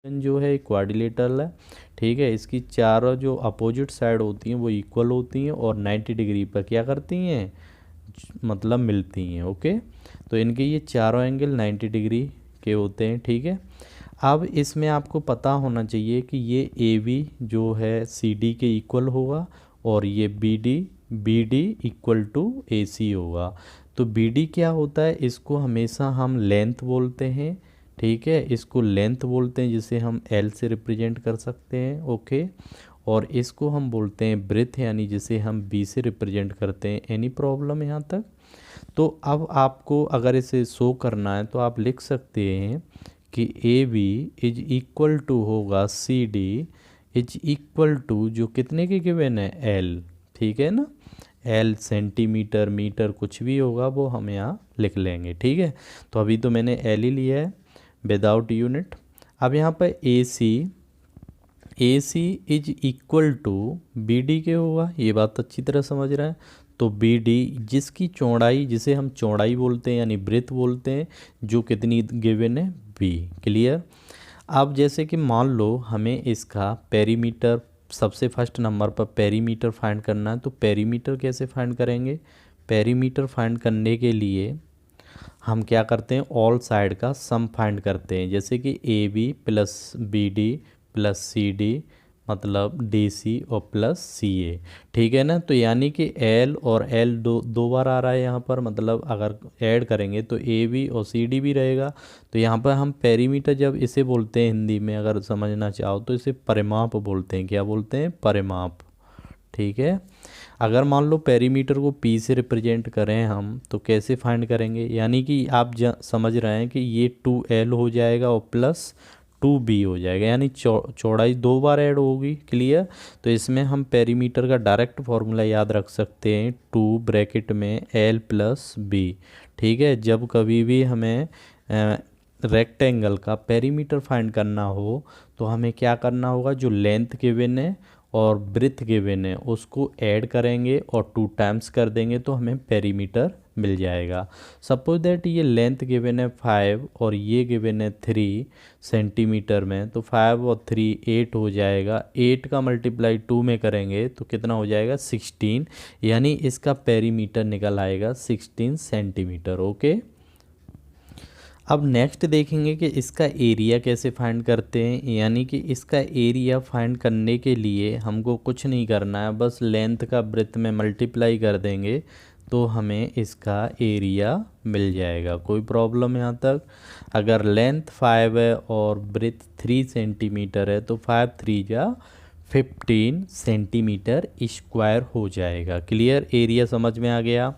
जो है क्वाड्रिलेटरल है, ठीक है। इसकी चारों जो अपोजिट साइड होती हैं वो इक्वल होती हैं और 90 डिग्री पर क्या करती हैं, मतलब मिलती हैं, ओके। तो इनके ये चारों एंगल 90 डिग्री के होते हैं, ठीक है। अब इसमें आपको पता होना चाहिए कि ये ए बी जो है सी डी के इक्वल होगा और ये B D equal to A सी होगा। तो बी डी क्या होता है, इसको हमेशा हम लेंथ बोलते हैं, ठीक है। इसको लेंथ बोलते हैं जिसे हम एल से रिप्रेजेंट कर सकते हैं, ओके। और इसको हम बोलते हैं ब्रेथ, यानी जिसे हम बी से रिप्रेजेंट करते हैं। एनी प्रॉब्लम यहाँ तक? तो अब आपको अगर इसे शो करना है तो आप लिख सकते हैं कि A B is equal to होगा C D is equal to, जो कितने के गिवन है, एल, ठीक है ना। एल सेंटीमीटर मीटर कुछ भी होगा वो हम यहाँ लिख लेंगे, ठीक है। तो अभी तो मैंने एल ही लिया है विदाउट यूनिट। अब यहाँ पर A C is equal to B D के होगा, ये बात अच्छी तरह समझ रहे हैं। तो बी डी जिसकी चौड़ाई, जिसे हम चौड़ाई बोलते हैं यानी ब्रेथ बोलते हैं, जो कितनी गिवन है, बी, क्लियर। अब जैसे कि मान लो हमें इसका पेरीमीटर, सबसे फर्स्ट नंबर पर पेरीमीटर फाइंड करना है। तो पेरीमीटर कैसे फाइंड करेंगे, पेरीमीटर फाइंड करने के लिए हम क्या करते हैं, ऑल साइड का सम फाइंड करते हैं। जैसे कि A B plus B D plus C D मतलब डी सी और प्लस सी ए, ठीक है ना। तो यानी कि एल और एल दो बार आ रहा है यहाँ पर, मतलब अगर ऐड करेंगे तो ए बी और सी डी भी रहेगा। तो यहाँ पर हम पेरीमीटर जब इसे बोलते हैं, हिंदी में अगर समझना चाहो तो इसे परिमाप बोलते हैं। क्या बोलते हैं, परिमाप, ठीक है। अगर मान लो पेरीमीटर को पी से रिप्रेजेंट करें हम, तो कैसे फाइंड करेंगे, यानी कि आप समझ रहे हैं कि ये 2L हो जाएगा और प्लस 2B हो जाएगा, यानी चौड़ाई दो बार ऐड होगी, क्लियर। तो इसमें हम पेरीमीटर का डायरेक्ट फॉर्मूला याद रख सकते हैं, 2 ब्रैकेट में L प्लस B, ठीक है। जब कभी भी हमें रेक्टेंगल का पेरीमीटर फाइंड करना हो तो हमें क्या करना होगा, जो लेंथ गिवन है और ब्रेथ गिवन है उसको ऐड करेंगे और 2 टाइम्स कर देंगे तो हमें पेरीमीटर मिल जाएगा। सपोज दैट ये लेंथ गिवन है 5 और ये गिवन है 3 सेंटीमीटर में, तो 5 और 3 8 हो जाएगा। 8 का मल्टीप्लाई 2 में करेंगे तो कितना हो जाएगा, 16, यानी इसका पेरीमीटर निकल आएगा 16 सेंटीमीटर, ओके। अब नेक्स्ट देखेंगे कि इसका एरिया कैसे फाइंड करते हैं। यानी कि इसका एरिया फाइंड करने के लिए हमको कुछ नहीं करना है, बस लेंथ का ब्रेथ में मल्टीप्लाई कर देंगे तो हमें इसका एरिया मिल जाएगा। कोई प्रॉब्लम यहाँ तक? अगर लेंथ 5 है और ब्रेथ 3 सेंटीमीटर है तो 5 3 जा 15 सेंटीमीटर स्क्वायर हो जाएगा, क्लियर। एरिया समझ में आ गया।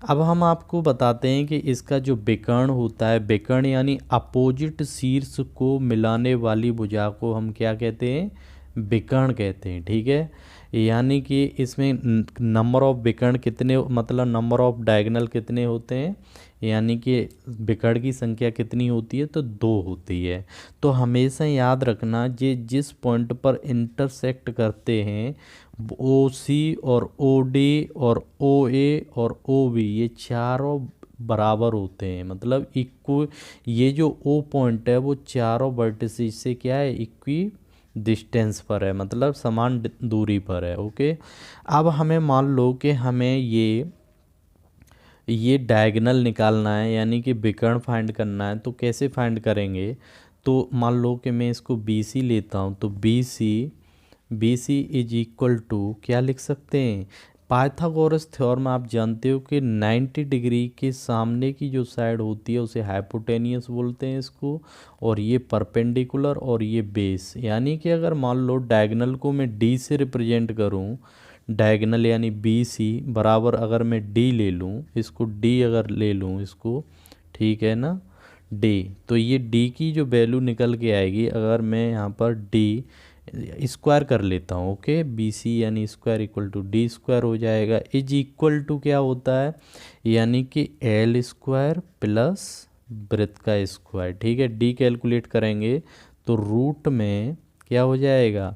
अब हम आपको बताते हैं कि इसका जो विकर्ण होता है, विकर्ण यानी अपोजिट शीर्ष को मिलाने वाली भुजा को हम क्या कहते हैं, विकर्ण कहते हैं, ठीक है। यानी कि इसमें नंबर ऑफ विकर्ण कितने, मतलब नंबर ऑफ डायगोनल कितने होते हैं, यानी कि विकर्ण की संख्या कितनी होती है, तो 2 होती है। तो हमेशा याद रखना, ये जिस पॉइंट पर इंटरसेक्ट करते हैं, ओ सी और ओ डी और ओ ए और ओ बी, ये चारों बराबर होते हैं, मतलब इक्व, ये जो ओ पॉइंट है वो चारों वर्टिसेस से क्या है, इक्वी डिस्टेंस पर है, मतलब समान दूरी पर है, ओके। अब हमें मान लो कि हमें ये डायगोनल निकालना है, यानी कि विकर्ण फाइंड करना है। तो कैसे फाइंड करेंगे, तो मान लो कि मैं इसको बी सी लेता हूँ, तो B C is equal to क्या लिख सकते हैं, पाइथागोरस थ्योरम आप जानते हो कि 90 डिग्री के सामने की जो साइड होती है उसे हाइपोटेनियस बोलते हैं इसको, और ये परपेंडिकुलर और ये बेस। यानी कि अगर मान लो डायगोनल को मैं डी से रिप्रेजेंट करूं, डायगोनल यानी बी सी बराबर अगर मैं डी ले लूं, इसको डी अगर ले लूं इसको, ठीक है ना, डी, तो ये डी की जो वैल्यू निकल के आएगी, अगर मैं यहाँ पर डी स्क्वायर कर लेता हूँ, ओके, बी सी यानी square equal to D square हो जाएगा, इज इक्वल टू क्या होता है, यानी कि एल स्क्वायर प्लस ब्रेथ का स्क्वायर, ठीक है। डी कैलकुलेट करेंगे तो रूट में क्या हो जाएगा,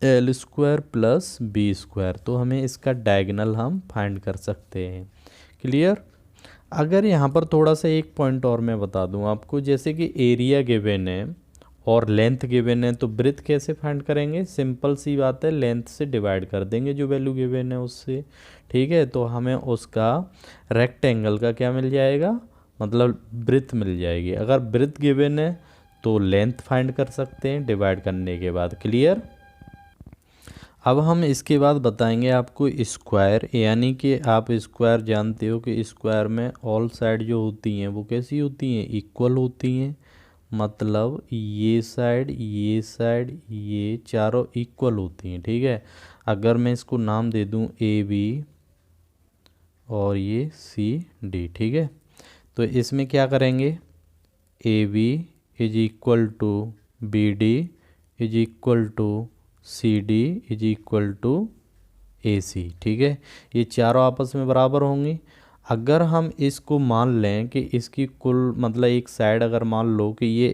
L square plus B square. तो हमें इसका डायगोनल हम फाइंड कर सकते हैं, क्लियर। अगर यहाँ पर थोड़ा सा एक पॉइंट और मैं बता दूँ आपको, जैसे कि एरिया गिवन है और लेंथ गिवन है, तो ब्रेथ कैसे फाइंड करेंगे? सिंपल सी बात है, लेंथ से डिवाइड कर देंगे जो वैल्यू गिवन है उससे। ठीक है, तो हमें उसका रेक्टेंगल का क्या मिल जाएगा, मतलब ब्रेथ मिल जाएगी। अगर ब्रेथ गिवन है तो लेंथ फाइंड कर सकते हैं डिवाइड करने के बाद। क्लियर? अब हम इसके बाद बताएंगे आपको स्क्वायर, यानी कि आप स्क्वायर जानते हो कि स्क्वायर में ऑल साइड जो होती हैं वो कैसी होती हैं, इक्वल होती हैं। मतलब ये साइड, ये चारों इक्वल होती हैं। ठीक है, अगर मैं इसको नाम दे दूं ए बी और ये सी डी, ठीक है, तो इसमें क्या करेंगे, A B is equal to B D is equal to C D is equal to A C. ठीक है, ये चारों आपस में बराबर होंगी। अगर हम इसको मान लें कि इसकी कुल मतलब एक साइड अगर मान लो कि ये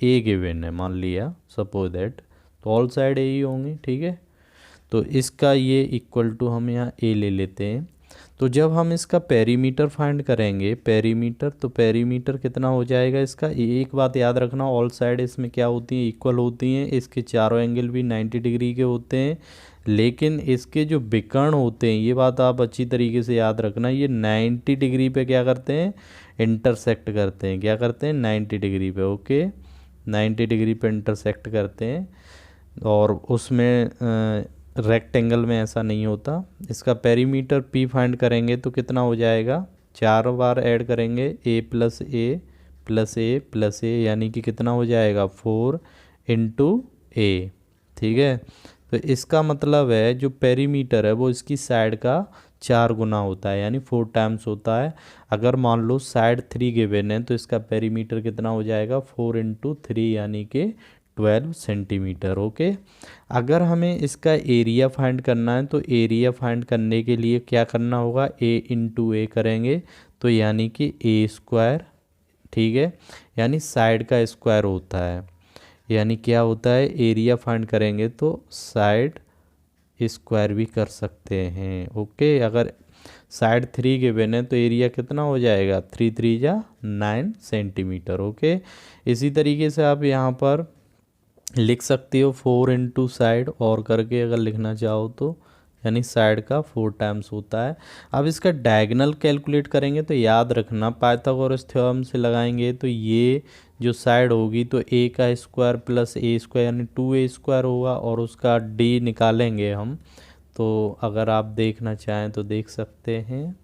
ए गिवन है, मान लिया सपोज दैट, तो ऑल साइड ए ही होंगी। ठीक है, तो इसका ये इक्वल टू हम यहाँ ए ले लेते हैं। तो जब हम इसका पेरीमीटर फाइंड करेंगे, पेरीमीटर, तो पेरीमीटर कितना हो जाएगा इसका, एक बात याद रखना, ऑल साइड इसमें क्या होती हैं, इक्वल होती हैं। इसके चारों एंगल भी 90 डिग्री के होते हैं, लेकिन इसके जो विकर्ण होते हैं, ये बात आप अच्छी तरीके से याद रखना, ये 90 डिग्री पे क्या करते हैं, इंटरसेक्ट करते हैं। क्या करते हैं, 90 डिग्री पे। ओके, 90 डिग्री पे इंटरसेक्ट करते हैं, और उसमें रेक्टेंगल में ऐसा नहीं होता। इसका पेरीमीटर पी फाइंड करेंगे तो कितना हो जाएगा, 4 बार ऐड करेंगे, ए प्लस ए प्लस ए प्लस ए, यानी कि कितना हो जाएगा, 4 इंटू ए। ठीक है, तो इसका मतलब है जो पेरीमीटर है वो इसकी साइड का 4 गुना होता है, यानी 4 टाइम्स होता है। अगर मान लो साइड 3 गिवन है तो इसका पेरीमीटर कितना हो जाएगा, 4 इंटू 3, यानी कि 12 सेंटीमीटर। ओके, अगर हमें इसका एरिया फाइंड करना है तो एरिया फाइंड करने के लिए क्या करना होगा, ए इंटू ए करेंगे, तो यानी कि ए स्क्वायर। ठीक है, यानी साइड का स्क्वायर होता है, यानी क्या होता है, एरिया फाइंड करेंगे तो साइड स्क्वायर भी कर सकते हैं। ओके, अगर साइड 3 गिवन है तो एरिया कितना हो जाएगा, 3 3 जा 9 सेंटीमीटर। ओके, इसी तरीके से आप यहाँ पर लिख सकते हो 4 इंटू साइड और करके अगर लिखना चाहो तो, यानी साइड का 4 टाइम्स होता है। अब इसका डायगोनल कैलकुलेट करेंगे तो याद रखना पाइथागोरस थ्योरम से लगाएंगे तो ये जो साइड होगी तो ए का स्क्वायर प्लस ए स्क्वायर यानी 2a स्क्वायर होगा, और उसका डी निकालेंगे हम। तो अगर आप देखना चाहें तो देख सकते हैं,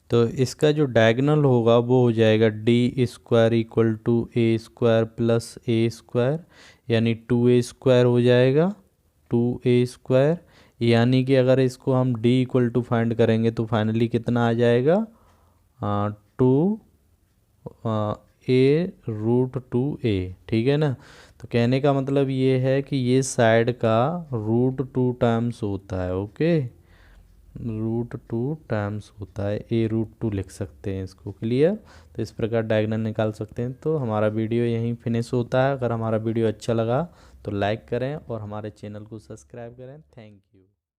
तो इसका जो डायगोनल होगा वो हो जाएगा D square equal to A square plus A square, यानी 2a स्क्वायर हो जाएगा, 2a स्क्वायर, यानी कि अगर इसको हम d इक्वल टू फाइंड करेंगे तो फाइनली कितना आ जाएगा, 2 a रूट 2a। ठीक है ना, तो कहने का मतलब ये है कि ये साइड का रूट 2 टाइम्स होता है। ओके, रूट 2 टाइम्स होता है, ए रूट 2 लिख सकते हैं इसको। क्लियर? तो इस प्रकार डायगोनल निकाल सकते हैं। तो हमारा वीडियो यहीं फिनिश होता है। अगर हमारा वीडियो अच्छा लगा तो लाइक करें और हमारे चैनल को सब्सक्राइब करें। Thank you.